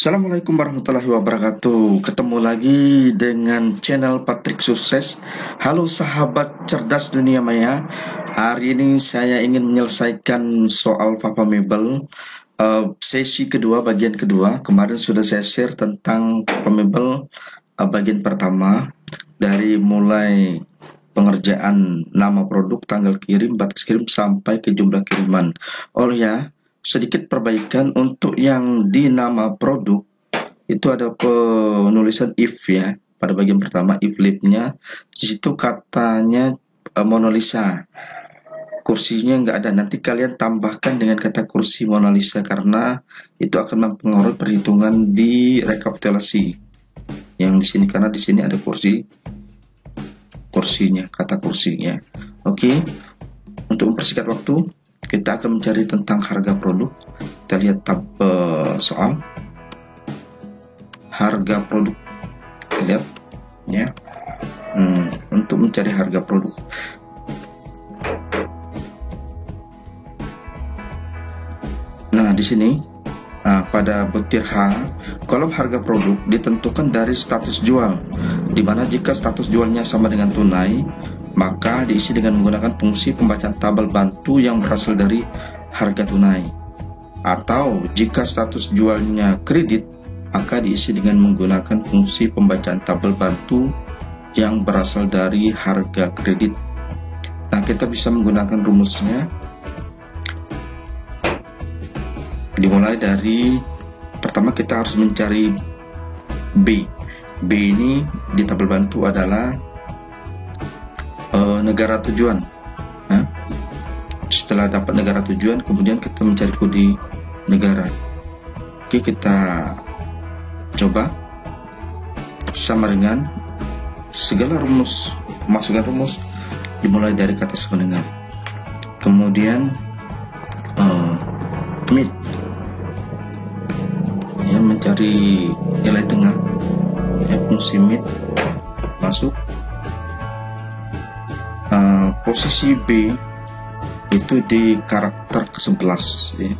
Assalamualaikum warahmatullahi wabarakatuh. Ketemu lagi dengan channel Patrick Sukses. Halo sahabat cerdas dunia maya. Hari ini saya ingin menyelesaikan soal Papamable sesi kedua, bagian kedua. Kemarin sudah saya share tentang Papamable bagian pertama, dari mulai pengerjaan nama produk, tanggal kirim, batas kirim, sampai ke jumlah kiriman. Oh ya, sedikit perbaikan untuk yang di nama produk itu ada penulisan if ya, pada bagian pertama if lip-nya di situ katanya Mona Lisa, kursinya nggak ada. Nanti kalian tambahkan dengan kata kursi Mona Lisa karena itu akan mempengaruhi perhitungan di rekapitulasi yang di sini, karena di sini ada kursinya, kata kursinya. Oke, untuk mempersingkat waktu kita akan mencari tentang harga produk. Kita lihat tab soal harga produk. Kita lihat ya. Untuk mencari harga produk, nah di sini pada butir H, kolom harga produk ditentukan dari status jual, dimana jika status jualnya sama dengan tunai, maka diisi dengan menggunakan fungsi pembacaan tabel bantu yang berasal dari harga tunai. Atau jika status jualnya kredit, maka diisi dengan menggunakan fungsi pembacaan tabel bantu yang berasal dari harga kredit. Nah, kita bisa menggunakan rumusnya. Dimulai dari pertama kita harus mencari B. B ini di tabel bantu adalah negara tujuan. Setelah dapat negara tujuan, kemudian kita mencari kode negara. Oke, kita coba sama dengan segala rumus, masukkan rumus dimulai dari kata sama dengan, kemudian mid ya, mencari nilai tengah ya, fungsi mid masuk. Posisi B itu di karakter ke-11 ya,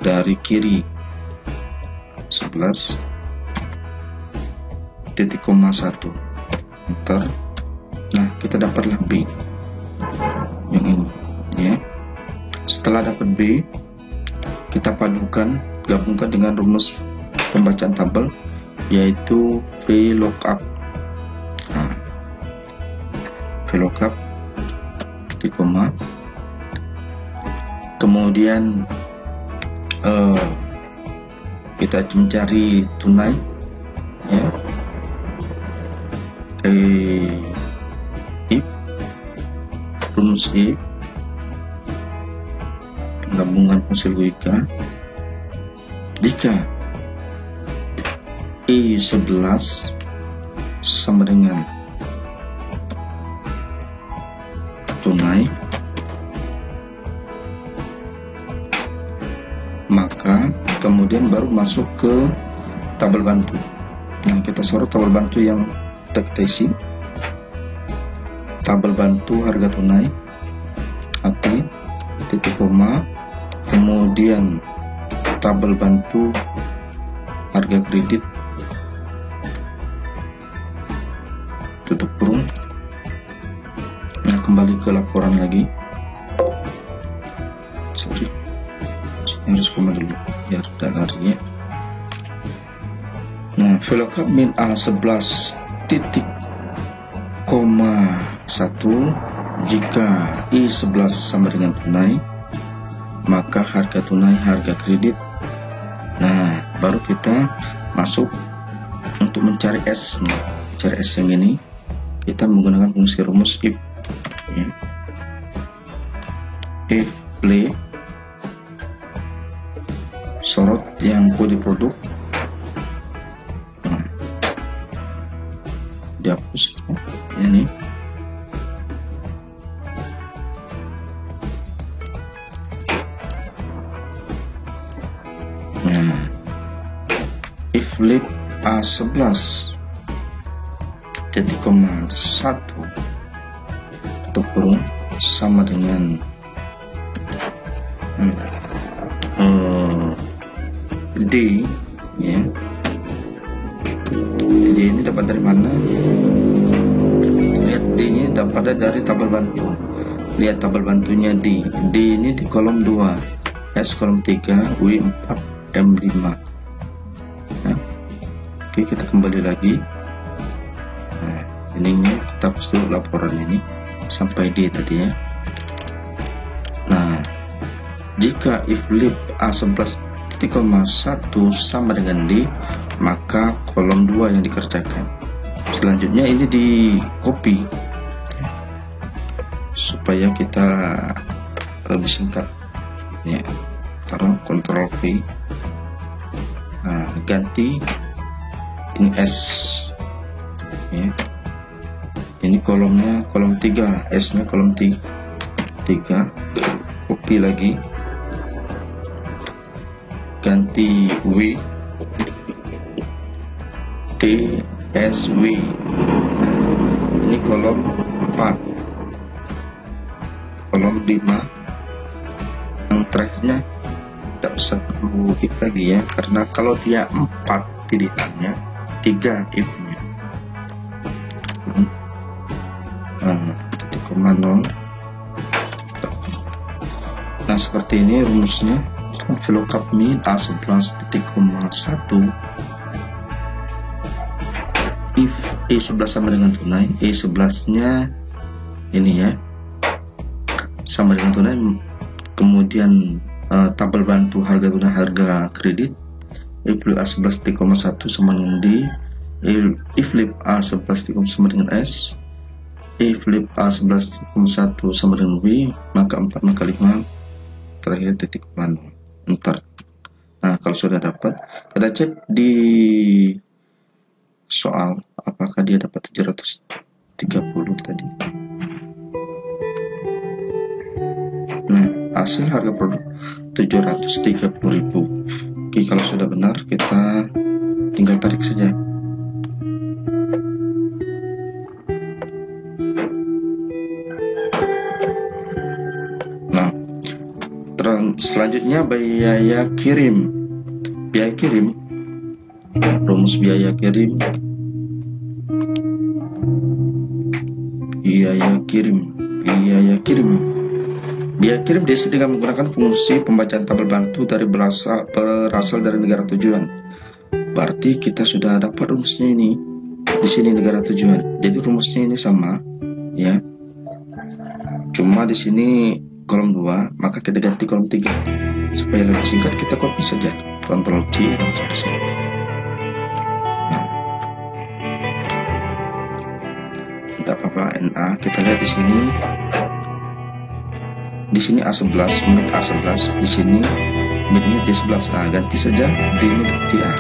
dari kiri 11 titik koma 1 enter. Nah, kita dapatlah B yang ini ya. Setelah dapat B, kita gabungkan dengan rumus pembacaan tabel, yaitu VLOOKUP. VLOOKUP titik koma, kemudian kita mencari tunai ya, if rumus if gabungan fungsi logika, jika I11 sama dengan tunai, maka kemudian baru masuk ke tabel bantu. Nah, kita sorot tabel bantu yang kita isi, tabel bantu harga tunai, hati, titik koma, kemudian tabel bantu harga kredit, tutup kurung. Nah, kembali ke laporan lagi. Sorry, harus koma dulu biar larinya. Nah, VLOOKUP min A11 titik koma 1, jika I11 sama dengan tunai, maka harga tunai, harga kredit. Nah, baru kita masuk untuk mencari S. Mencari S yang ini, kita menggunakan fungsi rumus if ya. If play, sorot yang kode produk, nah, dihapus ya, ini. Nah, if lip A11 titik koma 1 tutup kurung sama dengan D, ya. D ini dapat dari mana? Lihat, D ini dapatnya dari tabel bantu. Lihat tabel bantunya D. D ini di kolom 2, S kolom 3, W 4, M 5. Ya. Oke, kita kembali lagi. Nah, ini kita hapus dulu laporan ini sampai D tadi ya. Nah, jika if lib A11 titik koma 1 sama dengan D, maka kolom 2 yang dikerjakan. Selanjutnya ini di copy supaya kita lebih singkat ya. Taruh Ctrl V. Nah, ganti ini S ya. Ini kolomnya kolom 3, S nya kolom 3. Copy lagi, ganti W, T, S, W. Nah, ini kolom 4, kolom 5. Yang terakhirnya tidak usah perlu if lagi ya, karena kalau dia 4 pilihannya, 3 if nya. Titik koma 0. Nah, seperti ini rumusnya. VLOOKUP min A11 titik koma 1 if E11 sama dengan tunai, E11 nya ini ya sama dengan tunai, kemudian tabel bantu harga tunai harga kredit, if lib A11 titik koma 1 sama dengan D, if lib A11 titik koma sama dengan S, if lib A11 titik koma 1 sama dengan W, maka 4 maka 5 terakhir titik koma 0. Ntar. Nah, kalau sudah dapat, kita cek di soal apakah dia dapat 730 tadi. Nah, hasil harga produk 730.000. Oke, kalau sudah benar kita tinggal tarik saja. Selanjutnya biaya kirim. Biaya kirim, rumus biaya kirim. Biaya kirim diisi dengan menggunakan fungsi pembacaan tabel bantu dari berasal dari negara tujuan. Berarti kita sudah dapat rumusnya ini. Di sini negara tujuan. Jadi rumusnya ini sama, ya. Cuma di sini kolom 2, maka kita ganti kolom 3 supaya lebih singkat. Kita copy saja, Ctrl C langsung di sini. Nah, tidak apa-apa, NA kita lihat di sini. Di sini A11, unit A11, di sini unitnya D11. Nah, ganti saja D ini ganti A.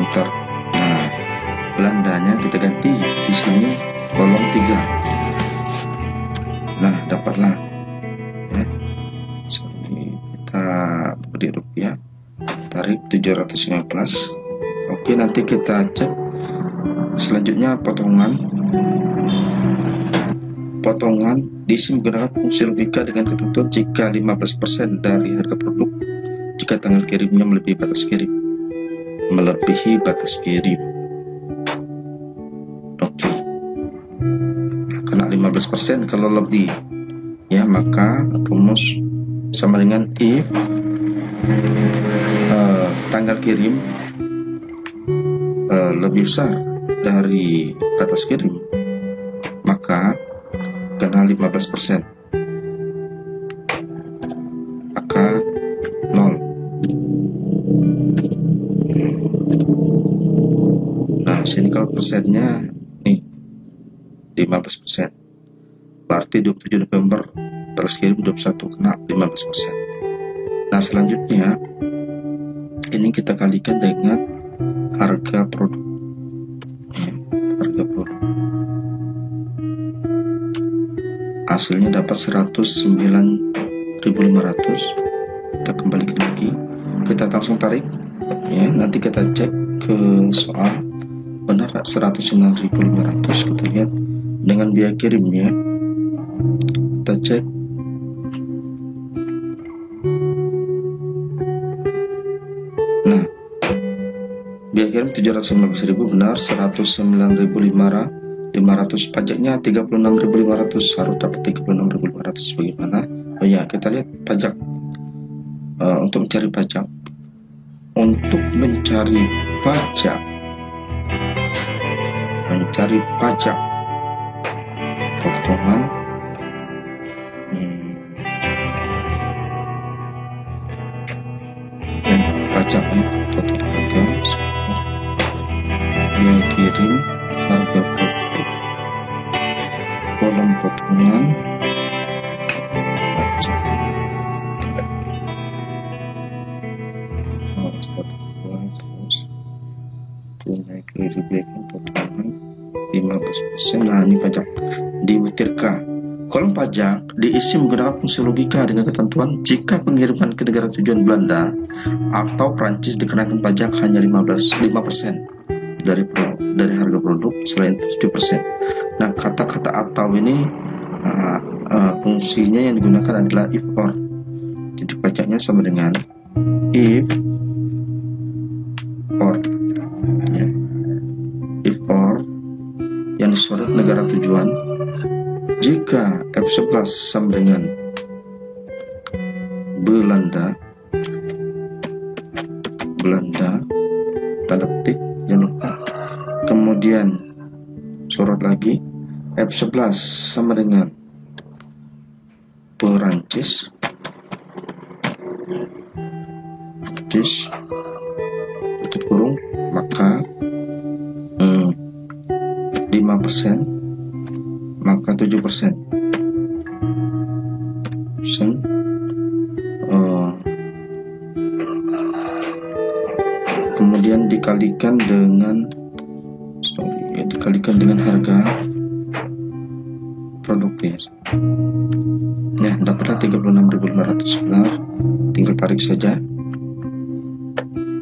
Enter. Nah, Belandanya kita ganti di sini kolom 3. Nah, dapatlah ya. Kita beri rupiah, tarik 715. Oke, nanti kita cek selanjutnya potongan diisi menggunakan fungsi logika dengan ketentuan jika 15% dari harga produk jika tanggal kirimnya melebihi batas kirim. Oke. Kena 15% kalau lebih ya, maka rumus sama dengan if tanggal kirim lebih besar dari batas kirim, maka kena 15%, maka 0. Nah, sini kalau persennya nih 15%, berarti 27 November batas kirim 21 kena 15%. Nah, selanjutnya ini kita kalikan dengan harga produk ya, harga produk hasilnya dapat 109.500. Kita kembalikan lagi, kita langsung tarik ya. Nanti kita cek ke soal benar 109.500. Kita lihat dengan biaya kirimnya, kita cek Nah, biaya kirim 715.000 benar, 109.500 pajaknya 36.500, harus dapat 36.500. Bagaimana? Oh ya, kita lihat pajak. Untuk mencari pajak, mencari pajak potongan pajaknya total harga, biaya kirim, harga produk, kolom potongan pajak, tunai kredit backing potongan 15%. Nah, ini pajak dibutirkan. Kolom pajak diisi menggunakan fungsi logika dengan ketentuan jika pengiriman ke negara tujuan Belanda atau Prancis dikenakan pajak hanya 5% dari harga produk, selain itu 7%. Nah, kata-kata atau ini fungsinya yang digunakan adalah if or. Jadi pajaknya sama dengan if or, ya. If or yang disorot negara tujuan jika F11 sama dengan Belanda, tanda petik, jangan lupa. Kemudian sorot lagi, F11 sama dengan Perancis, tutup kurung, maka 5%, maka 7%. Kemudian dikalikan dengan harga produknya. Nah, dapatlah 36.500 benar, tinggal tarik saja.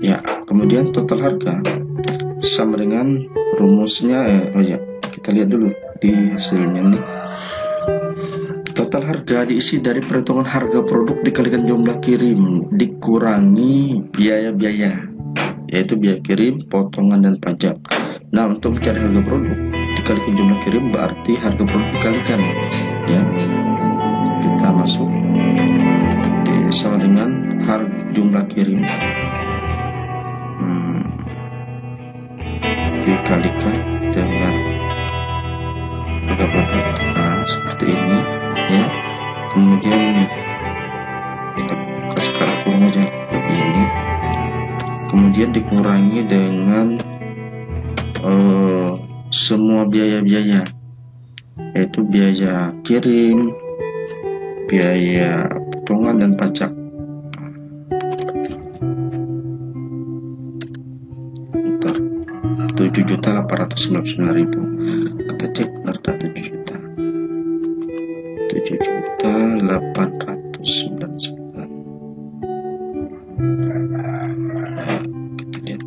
Ya, kemudian total harga sama dengan rumusnya. Kita lihat dulu di hasilnya nih. Total harga diisi dari perhitungan harga produk dikalikan jumlah kirim dikurangi biaya-biaya, yaitu biaya kirim, potongan, dan pajak. Nah, untuk mencari harga produk dikalikan jumlah kirim berarti harga produk dikalikan, ya. Kita masuk sama dengan jumlah kirim dikalikan dengan harga produk. Nah, seperti ini, ya. Kemudian kita kasih kurung aja begini. Kemudian dikurangi dengan semua biaya-biaya, yaitu biaya kirim, biaya potongan, dan pajak. 7.899.000. Kita cek benar 7.899. Kita lihat.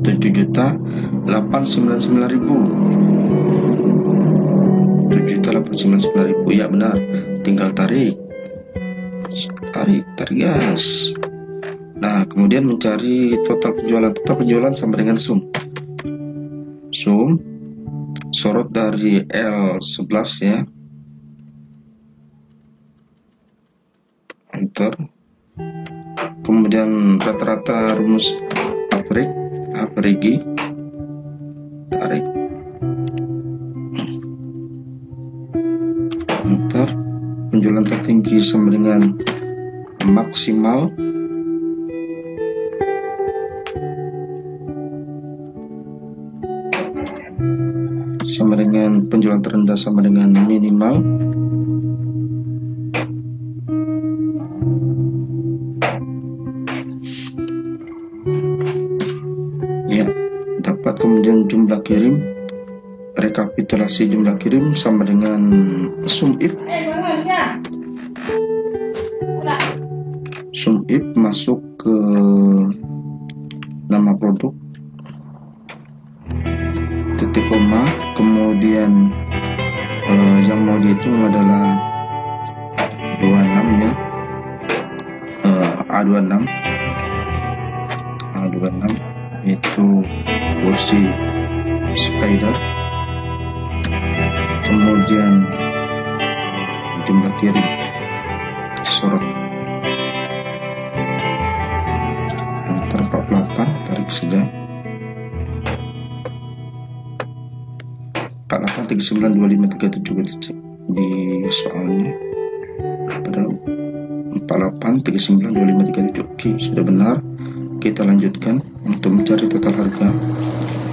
7.899.000. 7.899.000, ya benar. Tinggal tarik gas. Nah, kemudian mencari total penjualan sama dengan sum sorot dari L11, ya. Enter. Kemudian rata-rata rumus average, tarik, enter. Penjualan tertinggi sama dengan maksimal, sama dengan penjualan terendah sama dengan minimal. Ya, dapat. Kemudian jumlah kirim, rekapitulasi jumlah kirim sama dengan sum if masuk ke nama produk, titik koma, kemudian yang mau dihitung adalah 26, ya. A26 itu kursi spider, kemudian jumlah kiri sorot enter 48, tarik saja 48 39 25 37 di soalnya pada 48 39 25 37. Oke, sudah benar. Kita lanjutkan untuk mencari total harga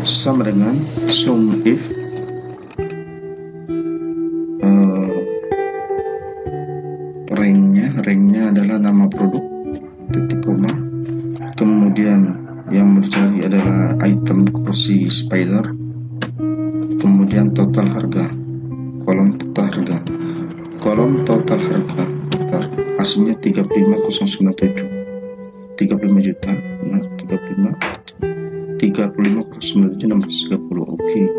sama dengan sum if ranknya adalah nama produk titik koma, kemudian yang mencari adalah item kursi spider, kemudian total harga, kolom total harga hasilnya 35.097, 35 juta, nah 35.097 630. Oke.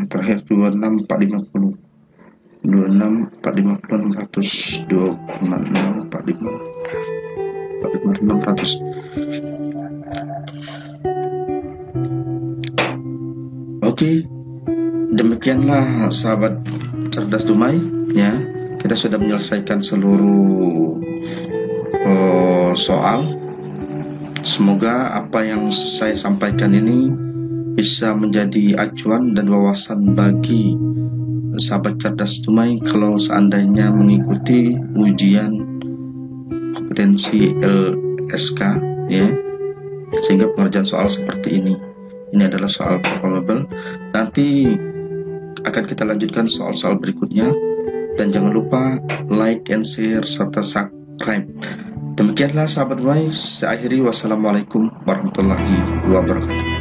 Terakhir 26450 600 Oke, demikianlah sahabat cerdas Dumai ya, kita sudah menyelesaikan seluruh soal. Semoga apa yang saya sampaikan ini bisa menjadi acuan dan wawasan bagi sahabat cerdas Dumai kalau seandainya mengikuti ujian kompetensi LSK ya, sehingga pengerjaan soal seperti ini adalah soal programmable. Nanti akan kita lanjutkan soal-soal berikutnya, dan jangan lupa like and share serta subscribe. Demikianlah sahabat Dumai, saya akhiri, wassalamualaikum warahmatullahi wabarakatuh.